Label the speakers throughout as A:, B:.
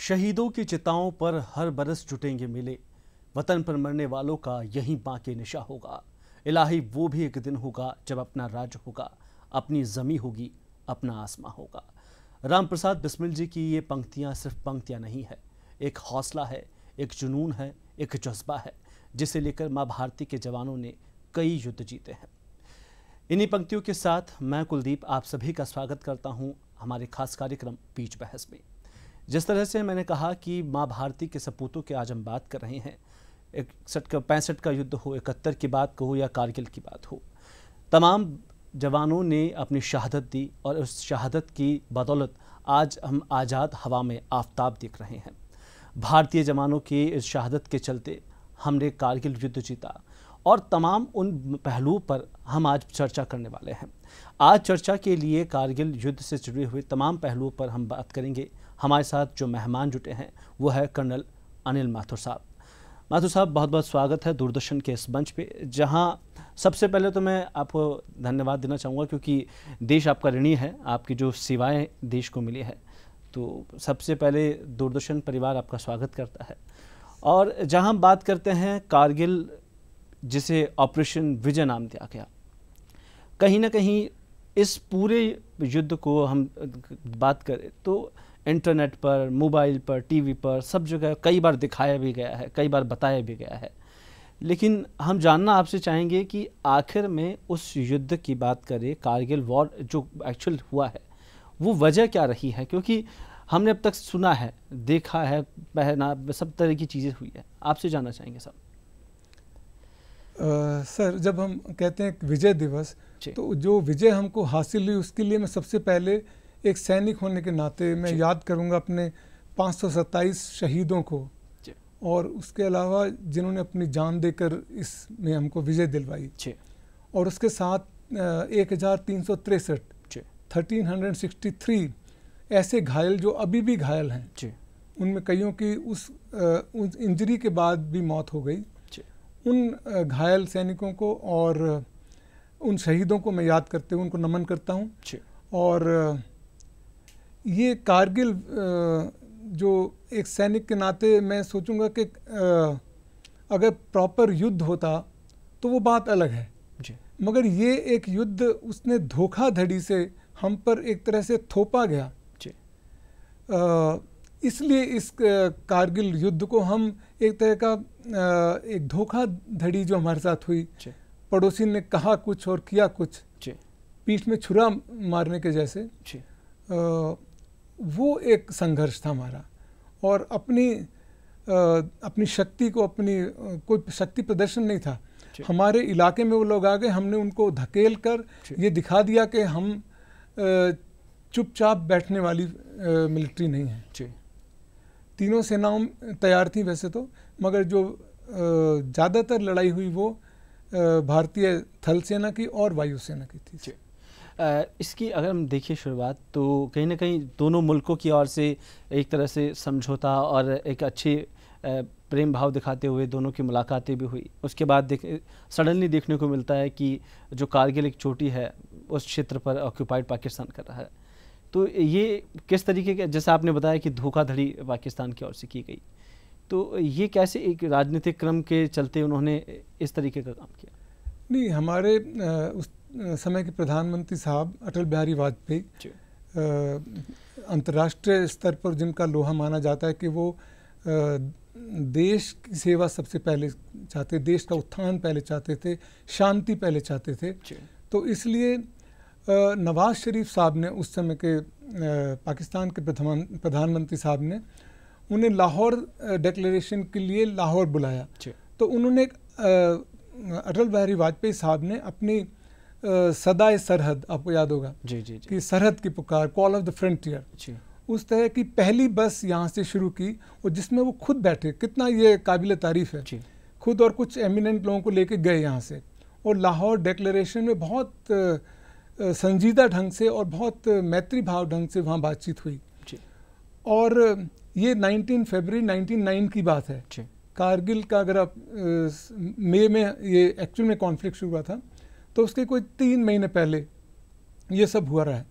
A: शहीदों की चिताओं पर हर बरस जुटेंगे मेले, वतन पर मरने वालों का यही बाकी निशा होगा। इलाही वो भी एक दिन होगा जब अपना राज होगा, अपनी जमी होगी, अपना आसमां होगा। राम प्रसाद बिस्मिल जी की ये पंक्तियां सिर्फ पंक्तियां नहीं है, एक हौसला है, एक जुनून है, एक जज्बा है, जिसे लेकर माँ भारती के जवानों ने कई युद्ध जीते हैं। इन्हीं पंक्तियों के साथ मैं कुलदीप आप सभी का स्वागत करता हूं हमारे खास कार्यक्रम बीच बहस में। जिस तरह से मैंने कहा कि माँ भारती के सपूतों की आज हम बात कर रहे हैं, 61-65 का युद्ध हो, 71 की बात हो या कारगिल की बात हो, तमाम जवानों ने अपनी शहादत दी और उस शहादत की बदौलत आज हम आज़ाद हवा में आफताब देख रहे हैं। भारतीय जवानों की इस शहादत के चलते हमने कारगिल युद्ध जीता और तमाम उन पहलुओं पर हम आज चर्चा करने वाले हैं। आज चर्चा के लिए कारगिल युद्ध से जुड़े हुए तमाम पहलुओं पर हम बात करेंगे। हमारे साथ जो मेहमान जुटे हैं वो है कर्नल अनिल माथुर साहब। माथुर साहब, बहुत बहुत स्वागत है दूरदर्शन के इस मंच पे, जहां सबसे पहले तो मैं आपको धन्यवाद देना चाहूँगा क्योंकि देश आपका ऋणी है, आपकी जो सेवाएं देश को मिली है, तो सबसे पहले दूरदर्शन परिवार आपका स्वागत करता है। और जहां हम बात करते हैं कारगिल, जिसे ऑपरेशन विजय नाम दिया गया, कहीं ना कहीं इस पूरे युद्ध को हम बात करें तो इंटरनेट पर, मोबाइल पर, टीवी पर, सब जगह कई बार दिखाया भी गया है, कई बार बताया भी गया है। लेकिन हम जानना आपसे चाहेंगे कि आखिर में उस युद्ध की बात करें, कारगिल वॉर जो एक्चुअल हुआ है, वो वजह क्या रही है? क्योंकि हमने अब तक सुना है, देखा है, पहना, सब तरह की चीज़ें हुई है। आपसे जानना चाहेंगे साहब।
B: सर, जब हम कहते हैं विजय दिवस, तो जो विजय हमको हासिल हुई उसके लिए मैं सबसे पहले एक सैनिक होने के नाते मैं याद करूंगा अपने 527 शहीदों को, और उसके अलावा जिन्होंने अपनी जान देकर इसमें हमको विजय दिलवाई, और उसके साथ 1363 ऐसे घायल जो अभी भी घायल हैं, उनमें कईयों की उस इंजरी के बाद भी मौत हो गई। उन घायल सैनिकों को और उन शहीदों को मैं याद करते हुए उनको नमन करता हूँ। और ये कारगिल जो एक सैनिक के नाते मैं सोचूंगा कि अगर प्रॉपर युद्ध होता तो वो बात अलग है, मगर ये एक युद्ध उसने धोखाधड़ी से हम पर एक तरह से थोपा गया। इसलिए इस कारगिल युद्ध को हम एक तरह का एक धोखाधड़ी जो हमारे साथ हुई, पड़ोसी ने कहा कुछ और किया कुछ, पीठ में छुरा मारने के जैसे, वो एक संघर्ष था हमारा। और अपनी शक्ति को, अपनी कोई शक्ति प्रदर्शन नहीं था। हमारे इलाके में वो लोग आ गए, हमने उनको धकेल कर ये दिखा दिया कि हम चुपचाप बैठने वाली मिलिट्री नहीं है। तीनों सेनाओं तैयार थी वैसे तो, मगर जो ज़्यादातर लड़ाई हुई वो भारतीय थल सेना की और वायुसेना की थी।
A: इसकी अगर हम देखिए शुरुआत, तो कहीं ना कहीं दोनों मुल्कों की ओर से एक तरह से समझौता और एक अच्छी प्रेम भाव दिखाते हुए दोनों की मुलाकातें भी हुई। उसके बाद सडनली देखने को मिलता है कि जो कारगिल एक चोटी है उस क्षेत्र पर ऑक्यूपाइड पाकिस्तान कर रहा है। तो ये किस तरीके के, जैसा आपने बताया कि धोखाधड़ी पाकिस्तान की ओर से की गई, तो ये कैसे एक राजनीतिक क्रम के चलते उन्होंने इस तरीके का काम किया?
B: नहीं, हमारे उस समय के प्रधानमंत्री साहब अटल बिहारी वाजपेयी, अंतर्राष्ट्रीय स्तर पर जिनका लोहा माना जाता है कि वो देश की सेवा सबसे पहले चाहते, देश का उत्थान पहले चाहते थे, शांति पहले चाहते थे। तो इसलिए नवाज शरीफ साहब ने, उस समय के पाकिस्तान के प्रधानमंत्री साहब ने उन्हें लाहौर डिक्लेरेशन के लिए लाहौर बुलाया। तो उन्होंने अटल बिहारी वाजपेयी साहब ने अपनी सदाए सरहद, आपको याद होगा कि सरहद की पुकार, कॉल ऑफ द फ्रंटियर, उस तरह की पहली बस यहाँ से शुरू की, और जिसमें वो खुद बैठे, कितना ये काबिल तारीफ है, खुद और कुछ एमिनेंट लोगों को लेके गए यहाँ से, और लाहौर डिक्लेरेशन में बहुत संजीदा ढंग से और बहुत मैत्री भाव ढंग से वहाँ बातचीत हुई। और ये 19 फरवरी 1909 की बात है। कारगिल का अगर आप मई में ये एक्चुअल में कॉन्फ्लिक्ट शुरू हुआ था, तो उसके कोई 3 महीने पहले ये सब हुआ रहा है।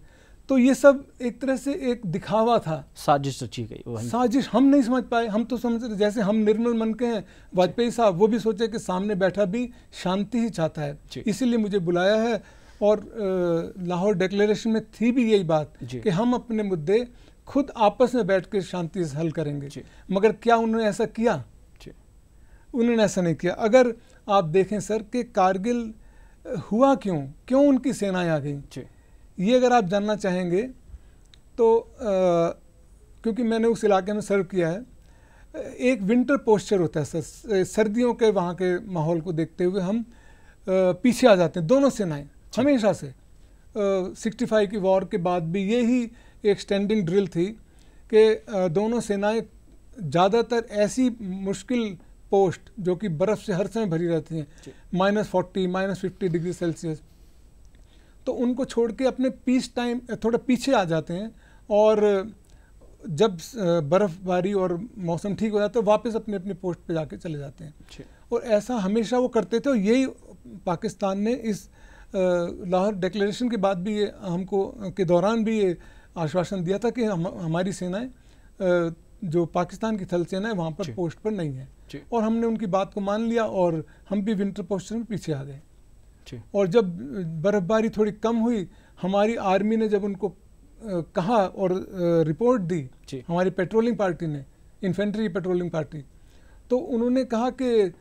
B: तो ये सब एक तरह से एक दिखावा था,
A: साजिश रची गई।
B: साजिश हम नहीं समझ पाए। हम तो समझते जैसे हम निर्मल मन के हैं, वाजपेयी साहब वो भी सोचे कि सामने बैठा भी शांति ही चाहता है, इसीलिए मुझे बुलाया है। और लाहौर डिक्लेरेशन में थी भी यही बात कि हम अपने मुद्दे खुद आपस में बैठ कर शांति से हल करेंगे। मगर क्या उन्होंने ऐसा किया? उन्होंने ऐसा नहीं किया। अगर आप देखें सर कि कारगिल हुआ क्यों उनकी सेनाएं आ गई, ये अगर आप जानना चाहेंगे तो क्योंकि मैंने उस इलाके में सर्व किया है, एक विंटर पोस्चर होता है सर, सर्दियों के वहाँ के माहौल को देखते हुए हम पीछे आ जाते हैं दोनों सेनाएं हमेशा से। 65 की वॉर के बाद भी यही एक स्टैंडिंग ड्रिल थी कि दोनों सेनाएं ज़्यादातर ऐसी मुश्किल पोस्ट जो कि बर्फ़ से हर समय भरी रहती हैं, -40 -50 डिग्री सेल्सियस, तो उनको छोड़ के अपने पीस टाइम थोड़ा पीछे आ जाते हैं और जब बर्फ़बारी और मौसम ठीक हो जाता है वापस अपने अपने पोस्ट पे जाके चले जाते हैं। और ऐसा हमेशा वो करते थे। और यही पाकिस्तान ने इस लाहौर डिक्लेरेशन के बाद भी ये हमको के दौरान भी ये आश्वासन दिया था कि हमारी सेनाएं जो पाकिस्तान की थल सेना है वहाँ पर पोस्ट पर नहीं है। और हमने उनकी बात को मान लिया और हम भी विंटर पोस्टर में पीछे आ गए। और जब बर्फबारी थोड़ी कम हुई, हमारी आर्मी ने जब उनको कहा और रिपोर्ट दी, हमारी पेट्रोलिंग पार्टी ने, इन्फेंट्री पेट्रोलिंग पार्टी, तो उन्होंने कहा कि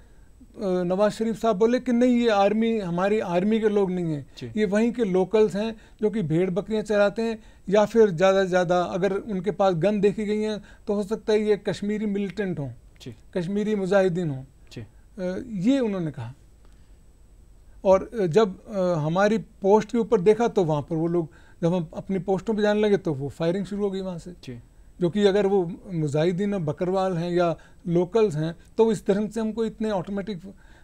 B: नवाज शरीफ साहब बोले कि नहीं, ये आर्मी हमारी आर्मी के लोग नहीं हैं, ये वहीं के लोकल्स हैं जो कि भेड़ बकरियां चराते हैं, या फिर ज़्यादा से ज़्यादा अगर उनके पास गन देखी गई हैं तो हो सकता है ये कश्मीरी मिलिटेंट हों, कश्मीरी मुजाहिदीन हों, ये उन्होंने कहा। और जब हमारी पोस्ट के ऊपर देखा तो वहाँ पर वो लोग, जब हम अपनी पोस्टों पे जाने लगे तो वो फायरिंग शुरू हो गई वहाँ से, जो कि अगर वो मुजाहिदीन और बकरवाल हैं या लोकल्स हैं तो इस तरह से हमको इतने ऑटोमेटिक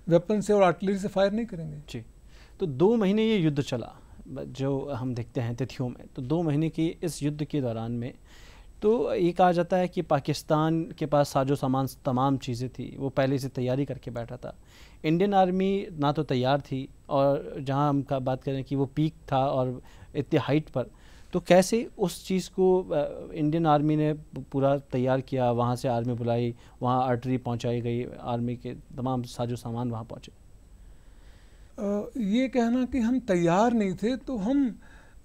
B: वेपन से और आर्टिलरी से फायर नहीं करेंगे।
A: जी, तो 2 महीने ये युद्ध चला जो हम देखते हैं तिथियों में। तो 2 महीने की इस युद्ध के दौरान में तो ये कहा जाता है कि पाकिस्तान के पास साजो सामान तमाम चीज़ें थी, वो पहले से तैयारी करके बैठा था। इंडियन आर्मी ना तो तैयार थी, और जहाँ हम का बात करें कि वो पीक था और इतने हाइट पर, तो कैसे उस चीज़ को इंडियन आर्मी ने पूरा तैयार किया, वहाँ से आर्मी बुलाई, वहाँ आर्टरी पहुँचाई गई, आर्मी के तमाम साजो सामान वहाँ पहुँचे।
B: ये कहना कि हम तैयार नहीं थे, तो हम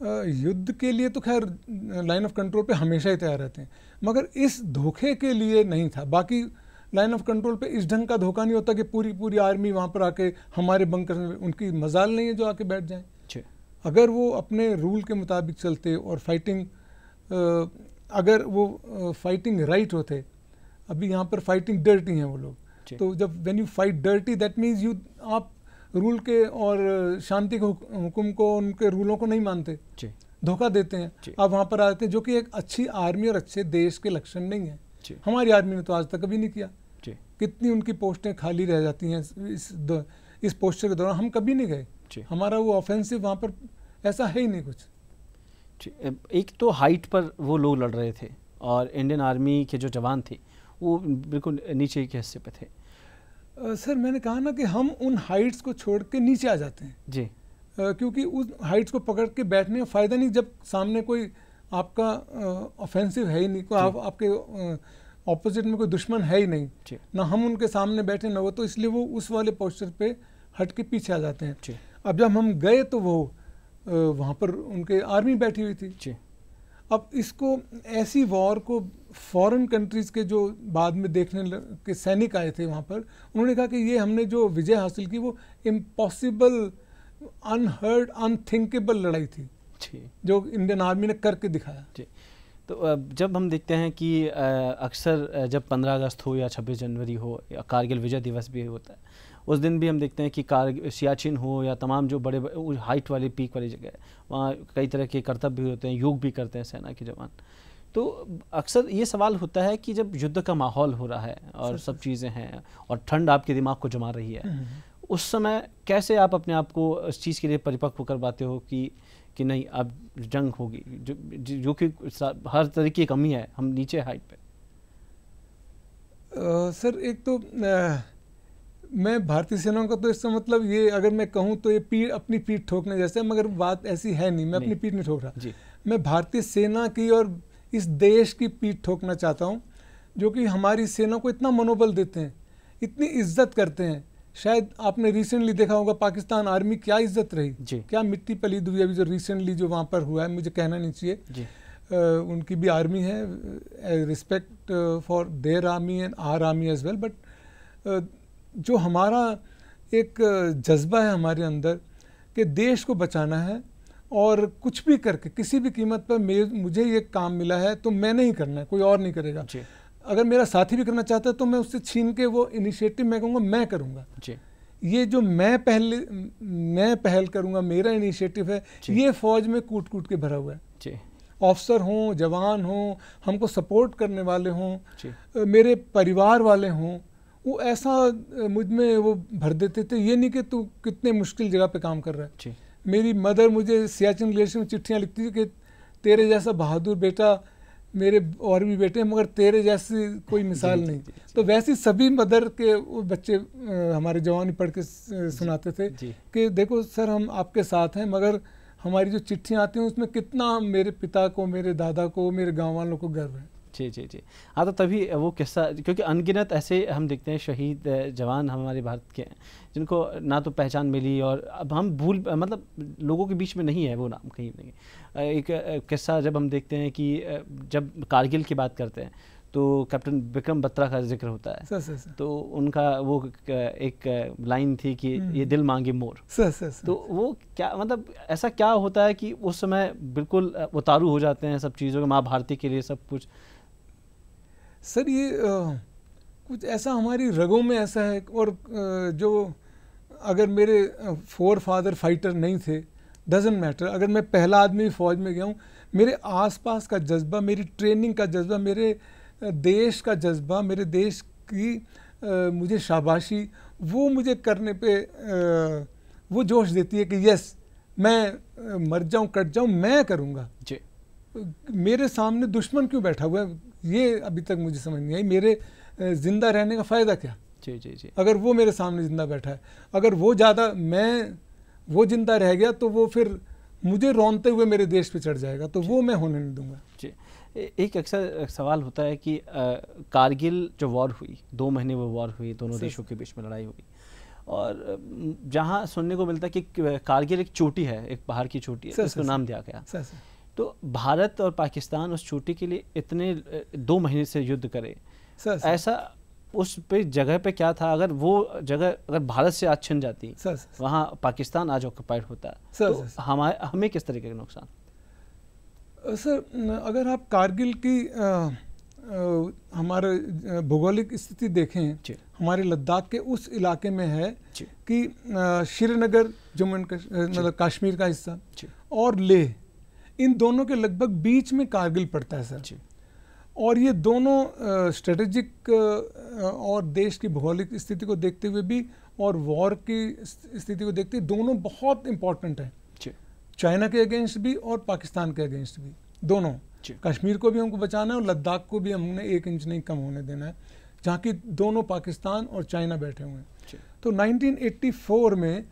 B: युद्ध के लिए तो खैर लाइन ऑफ कंट्रोल पे हमेशा ही तैयार रहते हैं, मगर इस धोखे के लिए नहीं था। बाकी लाइन ऑफ कंट्रोल पे इस ढंग का धोखा नहीं होता कि पूरी आर्मी वहाँ पर आके हमारे बंकर में, उनकी मजाल नहीं है जो आके बैठ जाएं। अगर वो अपने रूल के मुताबिक चलते और फाइटिंग, अगर वो फाइटिंग राइट होते, अभी यहाँ पर फाइटिंग डर्टी हैं वो लोग, तो जब when you fight dirty that means you, आप रूल के और शांति के हुक्म को, उनके रूलों को नहीं मानते, धोखा देते हैं, आप वहाँ पर आते हैं, जो कि एक अच्छी आर्मी और अच्छे देश के लक्षण नहीं है। हमारी आर्मी ने तो आज तक कभी नहीं किया। कितनी उनकी पोस्टें खाली रह जाती हैं इस पोस्टर के दौरान, हम कभी नहीं गए। हमारा वो ऑफेंसिव वहाँ पर ऐसा है ही नहीं कुछ।
A: एक तो हाइट पर वो लोग लड़ रहे थे और इंडियन आर्मी के जो जवान थे वो बिल्कुल नीचे के हिस्से पे थे।
B: सर मैंने कहा ना कि हम उन हाइट्स को छोड़ के नीचे आ जाते हैं
A: जी,
B: क्योंकि उस हाइट्स को पकड़ के बैठने का फ़ायदा नहीं जब सामने कोई आपका ऑफेंसिव है ही नहीं, कोई आपके ऑपोजिट में कोई दुश्मन है ही नहीं, ना हम उनके सामने बैठे ना वो, तो इसलिए वो उस वाले पोस्टर पे हट के पीछे आ जाते हैं। अब जब हम गए तो वो वहाँ पर उनके आर्मी बैठी हुई थी। अब इसको, ऐसी वॉर को फॉरेन कंट्रीज़ के जो बाद में देखने के सैनिक आए थे वहाँ पर, उन्होंने कहा कि ये हमने जो विजय हासिल की वो इम्पॉसिबल, अनहर्ड, अनथिंकेबल लड़ाई थी जो इंडियन आर्मी ने करके दिखाया।
A: तो जब हम देखते हैं कि अक्सर जब 15 अगस्त हो या 26 जनवरी हो या कारगिल विजय दिवस भी होता है, उस दिन भी हम देखते हैं कि सियाचिन हो या तमाम जो बड़े हाइट वाली पीक वाली जगह है, वहाँ कई तरह के कर्तव्य भी होते हैं, योग भी करते हैं सेना के जवान। तो अक्सर ये सवाल होता है कि जब युद्ध का माहौल हो रहा है और सब चीज़ें हैं और ठंड आपके दिमाग को जमा रही है, उस समय कैसे आप अपने आप को इस चीज़ के लिए परिपक्व कर पाते हो कि नहीं अब जंग होगी, जो कि हर तरीके की कमी है, हम नीचे हाइट पे।
B: सर एक तो मैं भारतीय सेना का, तो इसका मतलब ये अगर मैं कहूँ तो ये अपनी पीठ ठोकने जैसे, मगर बात ऐसी है नहीं, मैं अपनी पीठ नहीं ठोक रहा। मैं भारतीय सेना की और इस देश की पीठ ठोकना चाहता हूँ, जो कि हमारी सेना को इतना मनोबल देते हैं, इतनी इज्जत करते हैं। शायद आपने रिसेंटली देखा होगा पाकिस्तान आर्मी क्या इज्जत रही, क्या मिट्टी पलीद हुई। अभी जो रिसेंटली जो वहाँ पर हुआ है, मुझे कहना नहीं चाहिए, उनकी भी आर्मी है, respect for their army and our army as well, but जो हमारा एक जज्बा है हमारे अंदर कि देश को बचाना है और कुछ भी करके किसी भी कीमत पर मुझे ये काम मिला है तो मैंने ही करना है, कोई और नहीं करेगा। अगर मेरा साथी भी करना चाहता है तो मैं उससे छीन के वो इनिशिएटिव मैं कहूँगा मैं करूँगा। ये जो मैं पहल करूँगा, मेरा इनिशिएटिव है, ये फौज में कूट कूट के भरा हुआ है। ऑफिसर हों, जवान हों, हमको सपोर्ट करने वाले हों, मेरे परिवार वाले हों, वो ऐसा मुझ में वो भर देते थे। ये नहीं कि तू कितने मुश्किल जगह पे काम कर रहा है। मेरी मदर मुझे सियाचिन ग्लेशियर में चिट्ठियाँ लिखती थी कि तेरे जैसा बहादुर बेटा मेरे और भी बेटे हैं, मगर तेरे जैसी कोई मिसाल नहीं। तो वैसे सभी मदर के वो बच्चे हमारे जवान पढ़ के सुनाते थे कि देखो सर, हम आपके साथ हैं, मगर हमारी जो चिट्ठियाँ आती हैं उसमें कितना मेरे पिता को, मेरे दादा को, मेरे गाँव वालों को गर्व है।
A: जी। हाँ, तो तभी वो किस्सा, क्योंकि अनगिनत ऐसे हम देखते हैं शहीद जवान हमारे भारत के हैं जिनको ना तो पहचान मिली, और अब हम मतलब लोगों के बीच में नहीं है वो नाम कहीं नहीं। एक किस्सा जब हम देखते हैं कि जब कारगिल की बात करते हैं तो कैप्टन विक्रम बत्रा का जिक्र होता है। तो उनका वो एक लाइन थी कि ये दिल मांगे मोर। तो वो क्या मतलब ऐसा क्या होता है कि उस समय बिल्कुल उतारू हो जाते हैं सब चीज़ों के, माँ भारती के लिए सब कुछ।
B: सर ये कुछ ऐसा हमारी रगों में ऐसा है, और जो अगर मेरे फोर फादर फाइटर नहीं थे, डजंट मैटर, अगर मैं पहला आदमी फौज में गया हूँ, मेरे आसपास का जज्बा, मेरी ट्रेनिंग का जज्बा, मेरे देश का जज्बा, मेरे देश की मुझे शाबाशी, वो मुझे करने पे वो जोश देती है कि यस, मैं मर जाऊँ कट जाऊँ, मैं करूँगा। मेरे सामने दुश्मन क्यों बैठा हुआ है, ये अभी तक मुझे समझ नहीं आई। मेरे जिंदा रहने का फ़ायदा क्या?
A: जी।
B: अगर वो मेरे सामने जिंदा बैठा है, अगर वो ज़्यादा वो जिंदा रह गया तो वो फिर मुझे रौनते हुए मेरे देश पे चढ़ जाएगा, तो वो मैं होने नहीं दूंगा।
A: जी, एक अक्सर सवाल होता है कि कारगिल जो वॉर हुई, 2 महीने वो वॉर हुई, दोनों देशों के बीच में लड़ाई हुई, और जहाँ सुनने को मिलता है कि कारगिल एक चोटी है, एक पहाड़ की चोटी है, इसको नाम दिया गया। तो भारत और पाकिस्तान उस चोटी के लिए इतने 2 महीने से युद्ध करे, ऐसा उस पे जगह पे क्या था? अगर वो जगह अगर भारत से आज छिन जाती, वहाँ पाकिस्तान आज ऑक्युपाइड होता, तो हमें किस तरीके का नुकसान?
B: सर, अगर आप कारगिल की हमारे भौगोलिक स्थिति देखें, हमारे लद्दाख के उस इलाके में है कि श्रीनगर, जम्मू एंड मतलब कश्मीर का हिस्सा, और लेह, इन दोनों के लगभग बीच में कारगिल पड़ता है सर। और ये दोनों स्ट्रेटेजिक और देश की भौगोलिक स्थिति को देखते हुए भी और वॉर की स्थिति को देखते हुए दोनों बहुत इम्पोर्टेंट है, चाइना के अगेंस्ट भी और पाकिस्तान के अगेंस्ट भी, दोनों। कश्मीर को भी हमको बचाना है और लद्दाख को भी हमने 1 इंच नहीं कम होने देना है, जहाँ की दोनों पाकिस्तान और चाइना बैठे हुए हैं। तो 1984 में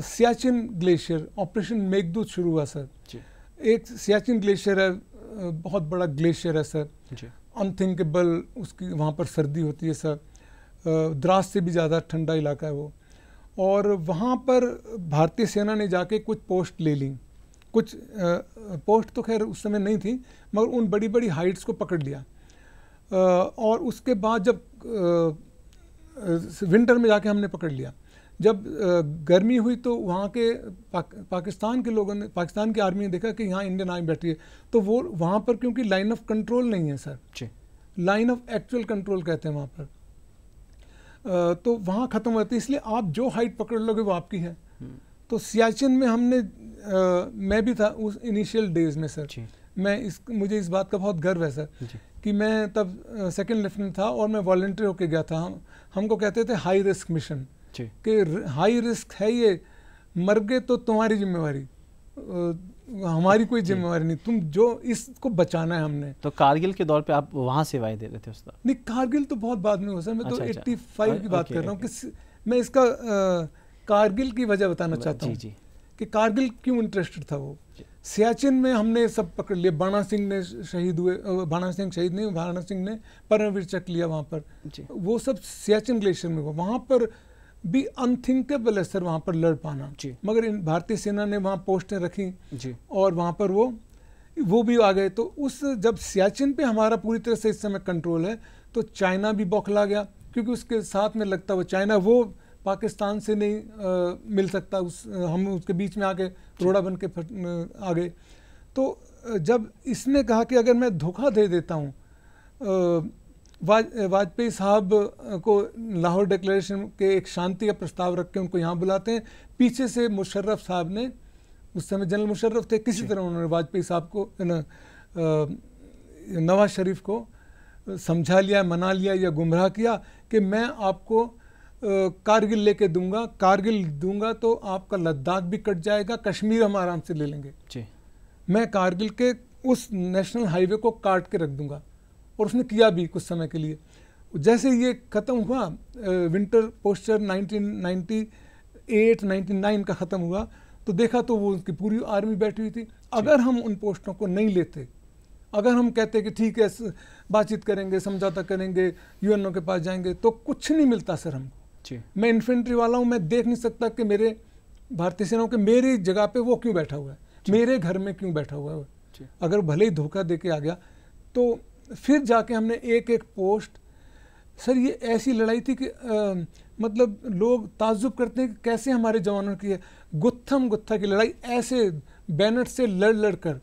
B: सियाचिन ग्लेशियर, ऑपरेशन मेघदूत शुरू हुआ सर। एक सियाचिन ग्लेशियर है, बहुत बड़ा ग्लेशियर है सर, अनथिंकेबल, उसकी वहाँ पर सर्दी होती है सर, द्रास से भी ज़्यादा ठंडा इलाका है वो। और वहाँ पर भारतीय सेना ने जाके कुछ पोस्ट ले ली, कुछ पोस्ट तो खैर उस समय नहीं थी, मगर उन बड़ी बड़ी हाइट्स को पकड़ लिया। और उसके बाद जब विंटर में जाके हमने पकड़ लिया, जब गर्मी हुई तो वहाँ के पाकिस्तान के लोगों ने, पाकिस्तान की आर्मी ने देखा कि यहाँ इंडियन आर्मी बैठी है, तो वो वहाँ पर क्योंकि लाइन ऑफ कंट्रोल नहीं है sir, line of actual control कहते हैं वहाँ पर, तो वहाँ ख़त्म हो जाती है। इसलिए आप जो हाइट पकड़ लोगे वो आपकी है। तो सियाचिन में हमने मैं भी था उस इनिशियल डेज में सर, मुझे इस बात का बहुत गर्व है सर कि मैं तब सेकंड लेफ्टिनेंट था और मैं वॉलंटियर होके गया था। हमको कहते थे हाई रिस्क मिशन, कि हाई रिस्क है ये, मर गए तो तुम्हारी जिम्मेवारी, हमारी कोई जिम्मेवारी नहीं, तुम जो इसको बचाना है हमने।
A: तो कारगिल के दौर पे आप वहाँ सेवाएं दे रहे थे उस दौर?
B: नहीं, कारगिल तो बहुत बाद में हुआ सर, मैं तो 85 की बात कर रहा हूँ। कि मैं इसका कारगिल की वजह बताना चाहता हूँ कि कारगिल क्यों इंटरेस्टेड था वो सियाचिन में हमने सब पकड़ लिया। बाणा सिंह ने शहीद हुए, बाणा सिंह शहीद नहीं, बाणा सिंह ने परमवीर चक्र लिया वहाँ पर, वो सब सियाचिन ग्लेशियर में हुआ। वहाँ पर भी अनथिंकेबल है सर, वहाँ पर लड़ पाना, मगर इन भारतीय सेना ने वहाँ पोस्टें रखी और वहाँ पर वो भी आ गए। तो उस जब सियाचिन पे हमारा पूरी तरह से इस समय कंट्रोल है, तो चाइना भी बौखला गया, क्योंकि उसके साथ में लगता हुआ चाइना वो पाकिस्तान से नहीं मिल सकता, हम उसके बीच में आके रोड़ा बन के आ गए। तो जब इसने कहा कि अगर मैं धोखा दे देता हूँ, वाजपेयी साहब को लाहौर डिक्लेरेशन के एक शांति का प्रस्ताव रख के उनको यहाँ बुलाते हैं, पीछे से मुशर्रफ साहब ने, उस समय जनरल मुशर्रफ थे, किसी तरह उन्होंने वाजपेयी साहब को नवाज शरीफ को समझा लिया, मना लिया या गुमराह किया कि मैं आपको कारगिल लेके दूंगा, कारगिल दूंगा तो आपका लद्दाख भी कट जाएगा, कश्मीर हम आराम से ले लेंगे जी। मैं कारगिल के उस नेशनल हाईवे को काट के रख दूंगा, और उसने किया भी कुछ समय के लिए। जैसे ये ख़त्म हुआ, विंटर पोस्चर 1998-99 का ख़त्म हुआ, तो देखा तो वो उसकी पूरी आर्मी बैठी हुई थी। अगर हम उन पोस्टों को नहीं लेते, अगर हम कहते कि ठीक है बातचीत करेंगे, समझौता करेंगे, यूएनओ के पास जाएंगे, तो कुछ नहीं मिलता सर हमको। मैं इन्फेंट्री वाला हूँ, मैं देख नहीं सकता कि मेरे भारतीय सेनाओं के मेरी जगह पे वो क्यों बैठा हुआ है, मेरे घर में क्यों बैठा हुआ है। अगर भले ही धोखा दे के आ गया, तो फिर जाके हमने एक एक पोस्ट, सर ये ऐसी लड़ाई थी कि मतलब लोग ताज्जुब करते हैं कि कैसे हमारे जवानों की गुत्थम गुत्था की लड़ाई, ऐसे बैनर से लड़ लड़ कर,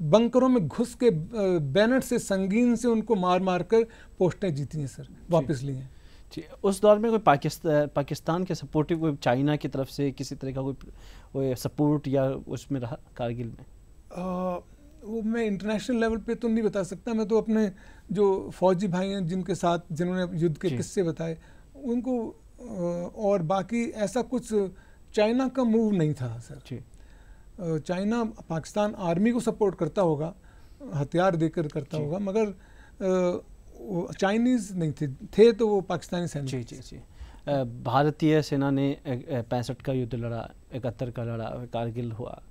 B: बंकरों में घुस के बैनर से, संगीन से उनको मार मार कर पोस्टें जीती हैं सर, वापस ली हैं
A: जी। उस दौर में कोई पाकिस्तान के सपोर्टिव, कोई चाइना की तरफ से किसी तरह का कोई सपोर्ट या उसमें रहा कारगिल में?
B: वो मैं इंटरनेशनल लेवल पे तो नहीं बता सकता, मैं तो अपने जो फौजी भाई हैं जिनके साथ, जिन्होंने युद्ध के किस्से बताए उनको, और बाकी ऐसा कुछ चाइना का मूव नहीं था सर जी। चाइना पाकिस्तान आर्मी को सपोर्ट करता होगा, हथियार देकर करता होगा, मगर चाइनीज़ नहीं थे तो वो पाकिस्तानी सैनिक।
A: जी जी जी। भारतीय सेना ने 65 का युद्ध लड़ा, 71 का लड़ा, कारगिल हुआ।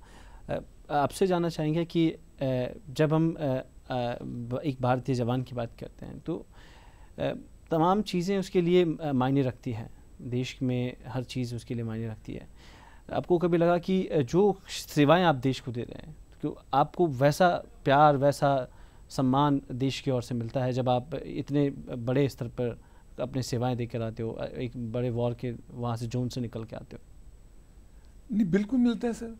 A: आपसे जानना चाहेंगे कि जब हम एक भारतीय जवान की बात करते हैं, तो तमाम चीज़ें उसके लिए मायने रखती हैं, देश में हर चीज़ उसके लिए मायने रखती है। आपको कभी लगा कि जो सेवाएं आप देश को दे रहे हैं, तो आपको वैसा प्यार, वैसा सम्मान देश की ओर से मिलता है जब आप इतने बड़े स्तर पर अपने सेवाएं देकर आते हो, एक बड़े वॉर के वहाँ से जोन से निकल के आते हो?
B: नहीं, बिल्कुल मिलता है सर,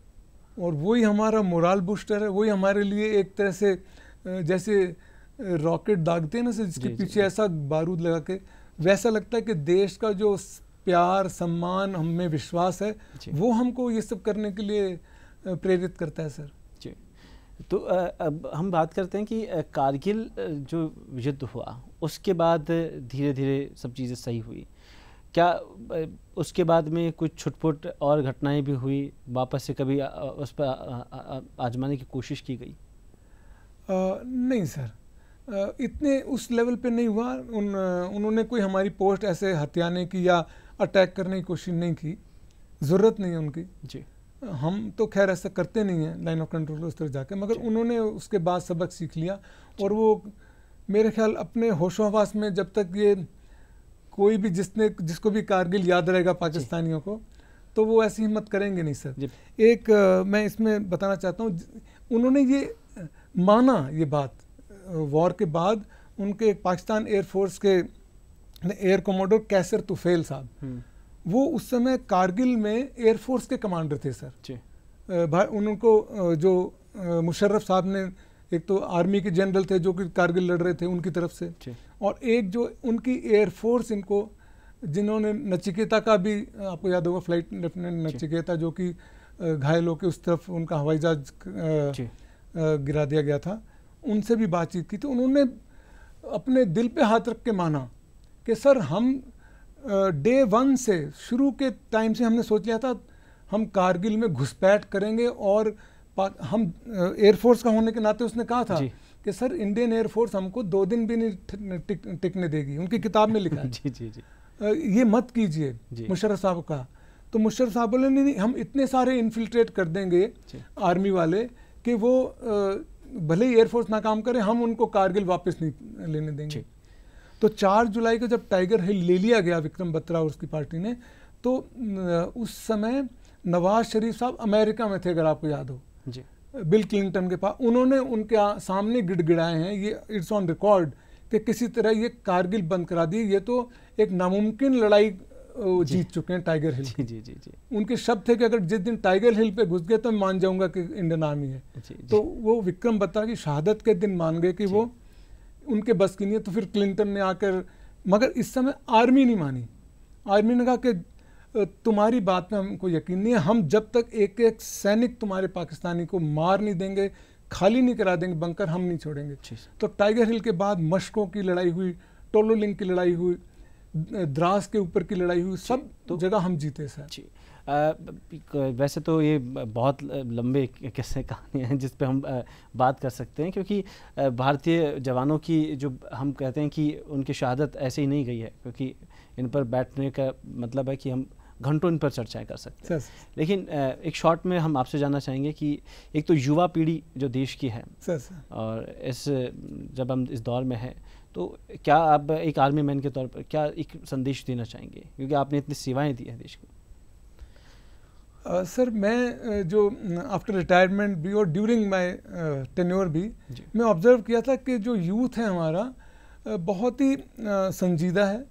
B: और वही हमारा मोरल बूस्टर है, वही हमारे लिए एक तरह से जैसे रॉकेट दागते हैं ना सर, जिसके पीछे ऐसा बारूद लगा के, वैसा लगता है कि देश का जो प्यार, सम्मान, हमें विश्वास है, वो हमको ये सब करने के लिए प्रेरित करता है सर
A: जी। तो अब हम बात करते हैं कि कारगिल जो युद्ध हुआ, उसके बाद धीरे धीरे सब चीज़ें सही हुई क्या? उसके बाद में कुछ छुटपुट और घटनाएं भी हुई, वापस से कभी उस पर आजमाने की कोशिश की गई?
B: नहीं सर, इतने उस लेवल पे नहीं हुआ। उन्होंने कोई हमारी पोस्ट ऐसे हथियाने की या अटैक करने की कोशिश नहीं की, ज़रूरत नहीं है उनकी जी। हम तो खैर ऐसा करते नहीं हैं लाइन ऑफ कंट्रोल उस तरफ जाके, मगर उन्होंने उसके बाद सबक सीख लिया, और वो मेरे ख्याल अपने होशो हवास में, जब तक ये कोई भी जिसको भी कारगिल याद रहेगा पाकिस्तानियों को, तो वो ऐसी हिम्मत करेंगे नहीं सर। एक मैं इसमें बताना चाहता हूँ, उन्होंने ये माना, ये बात वॉर के बाद उनके पाकिस्तान एयरफोर्स के एयर कमांडर कैसर तुफेल साहब, वो उस समय कारगिल में एयरफोर्स के कमांडर थे सर। उनको जो मुशर्रफ साहब ने, एक तो आर्मी के जनरल थे जो कि कारगिल लड़ रहे थे उनकी तरफ से, और एक जो उनकी एयरफोर्स, इनको जिन्होंने नचिकेता का भी, आपको याद होगा, फ्लाइट लेफ्टिनेंट नचिकेता, जो कि घायल होकर उस तरफ उनका हवाई जहाज गिरा दिया गया था, उनसे भी बातचीत की। तो उन्होंने अपने दिल पे हाथ रख के माना कि सर हम डे 1 से, शुरू के टाइम से हमने सोच लिया था हम कारगिल में घुसपैठ करेंगे, और हम एयरफोर्स का होने के नाते उसने कहा था कि सर इंडियन एयरफोर्स हमको 2 दिन भी नहीं टिकने देगी, उनकी किताब में लिखा है
A: जी जी जी,
B: ये मत कीजिए, मुशर्रफ साहब का। तो मुशर्रफ साहब बोले नहीं, हम इतने सारे इन्फिल्ट्रेट कर देंगे आर्मी वाले कि वो भले ही एयरफोर्स नाकाम करे, हम उनको कारगिल वापस नहीं लेने देंगे। तो 4 जुलाई को जब टाइगर हिल ले लिया गया विक्रम बत्रा और उसकी पार्टी ने, तो उस समय नवाज शरीफ साहब अमेरिका में थे, अगर आपको याद हो जी। बिल क्लिंटन के पास, उन्होंने उनके सामने गिड़गिड़ाए हैं, ये इट्स ऑन रिकॉर्ड, कि किसी तरह ये कारगिल बंद करा दी, ये तो एक नामुमकिन लड़ाई जीत चुके हैं टाइगर हिल। जी जी जी जी। उनके शब्द थे कि अगर जिस दिन टाइगर हिल पे घुस गए तो मैं मान जाऊंगा कि इंडियन आर्मी है। जी जी। तो वो विक्रम बत्रा की शहादत के दिन मान गए कि वो उनके बस की नहीं है। तो फिर क्लिंटन ने आकर, मगर इस समय आर्मी नहीं मानी। आर्मी ने कहा कि तुम्हारी बात में हमको यकीन नहीं है, हम जब तक एक एक सैनिक तुम्हारे पाकिस्तानी को मार नहीं देंगे, खाली नहीं करा देंगे बंकर, हम नहीं छोड़ेंगे। तो टाइगर हिल के बाद मशकों की लड़ाई हुई, टोलोलिंग की लड़ाई हुई, द्रास के ऊपर की लड़ाई हुई, सब तो जगह हम जीते सर। जी
A: वैसे तो ये बहुत लंबे किस्से कहानी हैं जिस पे हम बात कर सकते हैं, क्योंकि भारतीय जवानों की जो हम कहते हैं कि उनकी शहादत ऐसे ही नहीं गई है, क्योंकि इन पर बैठने का मतलब है कि हम घंटों इन पर चर्चाएं कर सकते हैं। लेकिन एक शॉर्ट में हम आपसे जानना चाहेंगे कि एक तो युवा पीढ़ी जो देश की है और जब हम इस दौर में हैं, तो क्या आप एक आर्मी मैन के तौर पर क्या एक संदेश देना चाहेंगे, क्योंकि आपने इतनी सेवाएं दी हैं देश को?
B: सर मैं जो आफ्टर रिटायरमेंट भी और ड्यूरिंग माय टेन्योर भी मैं ऑब्जर्व किया था कि जो यूथ है हमारा बहुत ही संजीदा है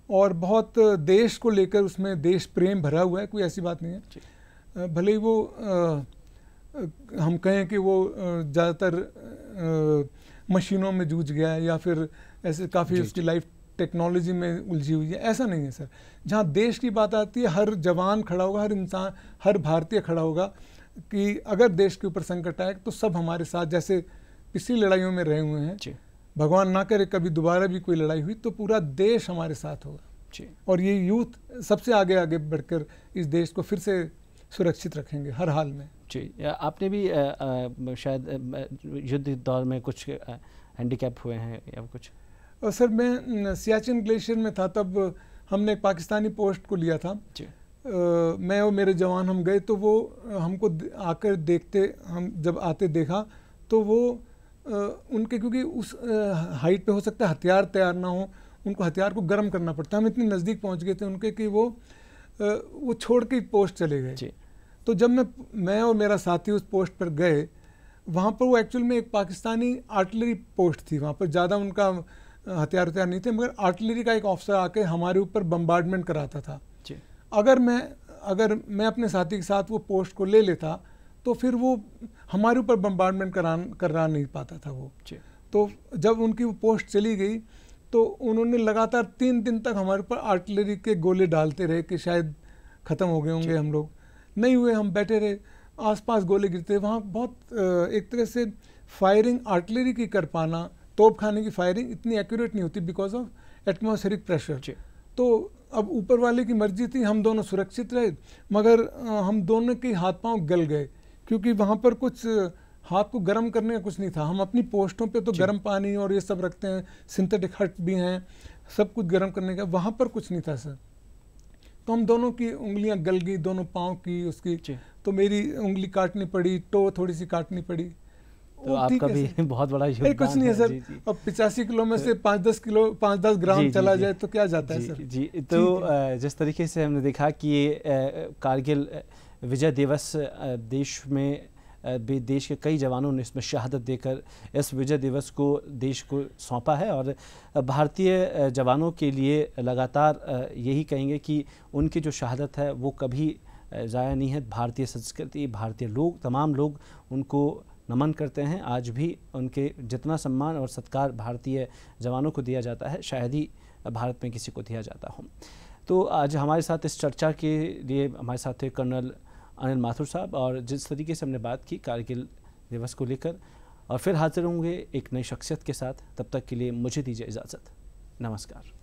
B: और बहुत देश को लेकर उसमें देश प्रेम भरा हुआ है, कोई ऐसी बात नहीं है। भले ही वो हम कहें कि वो ज़्यादातर मशीनों में जूझ गया है या फिर ऐसे काफ़ी उसकी लाइफ टेक्नोलॉजी में उलझी हुई है, ऐसा नहीं है सर। जहाँ देश की बात आती है, हर जवान खड़ा होगा, हर इंसान, हर भारतीय खड़ा होगा कि अगर देश के ऊपर संकट आए तो सब हमारे साथ, जैसे पिछली लड़ाइयों में रहे हुए हैं। भगवान ना करे कभी दोबारा भी कोई लड़ाई हुई तो पूरा देश हमारे साथ होगा और ये यूथ सबसे आगे आगे बढ़कर इस देश को फिर से सुरक्षित रखेंगे हर हाल में।
A: जी आपने भी शायद युद्ध दौर में कुछ हैंडीकैप हुए हैं या कुछ?
B: और सर मैं सियाचिन ग्लेशियर में था, तब हमने एक पाकिस्तानी पोस्ट को लिया था। मैं और मेरे जवान हम गए तो वो हमको आकर देखते, हम जब आते देखा तो वो उनके, क्योंकि उस हाइट पे हो सकता है हथियार तैयार ना हो, उनको हथियार को गर्म करना पड़ता है। हम इतनी नज़दीक पहुंच गए थे उनके कि वो छोड़ के पोस्ट चले गए। तो जब मैं और मेरा साथी उस पोस्ट पर गए, वहाँ पर वो एक्चुअल में एक पाकिस्तानी आर्टिलरी पोस्ट थी, वहाँ पर ज़्यादा उनका हथियार नहीं थे, मगर आर्टिलरी का एक ऑफिसर आके हमारे ऊपर बम्बार्डमेंट कराता था। अगर मैं अपने साथी के साथ वो पोस्ट को ले लेता तो फिर वो हमारे ऊपर बम्बार्डमेंट करा नहीं पाता था वो। तो जब उनकी वो पोस्ट चली गई तो उन्होंने लगातार 3 दिन तक हमारे ऊपर आर्टिलरी के गोले डालते रहे कि शायद ख़त्म हो गए होंगे हम लोग। नहीं हुए, हम बैठे रहे, आसपास गोले गिरते। वहाँ बहुत एक तरह से फायरिंग आर्टिलरी की कर पाना, तोप खाने की फायरिंग इतनी एक्यूरेट नहीं होती बिकॉज ऑफ एटमॉस्फेरिक प्रेशर। तो अब ऊपर वाले की मर्जी थी, हम दोनों सुरक्षित रहे, मगर हम दोनों के हाथ पांव गल गए, क्योंकि वहाँ पर कुछ हाथ को गर्म करने का कुछ नहीं था। हम अपनी पोस्टों पे तो गर्म पानी और ये सब रखते हैं, सिंथेटिक हट भी हैं, सब कुछ गर्म करने का, वहाँ पर कुछ नहीं था सर। तो हम दोनों की उंगलियां गल गई, दोनों पाँव की उसकी, तो मेरी उंगली काटनी पड़ी, टो थोड़ी सी काटनी पड़ी।
A: तो आपका भी बहुत बड़ा योगदान है।
B: कुछ नहीं है सर। अब 85 किलो में से 5-10 ग्राम चला जाए तो क्या जाता है सर।
A: जी तो जिस तरीके से हमने देखा कि ये कारगिल विजय दिवस देश में भी देश के कई जवानों ने इसमें शहादत देकर इस विजय दिवस को देश को सौंपा है, और भारतीय जवानों के लिए लगातार यही कहेंगे कि उनकी जो शहादत है वो कभी ज़ाया नहीं है। भारतीय संस्कृति, भारतीय लोग, तमाम लोग उनको नमन करते हैं। आज भी उनके जितना सम्मान और सत्कार भारतीय जवानों को दिया जाता है, शायद ही भारत में किसी को दिया जाता हो। तो आज हमारे साथ इस चर्चा के लिए हमारे साथ थे कर्नल अनिल माथुर साहब, और जिस तरीके से हमने बात की कारगिल दिवस को लेकर, और फिर हाजिर होंगे एक नई शख्सियत के साथ। तब तक के लिए मुझे दीजिए इजाज़त। नमस्कार।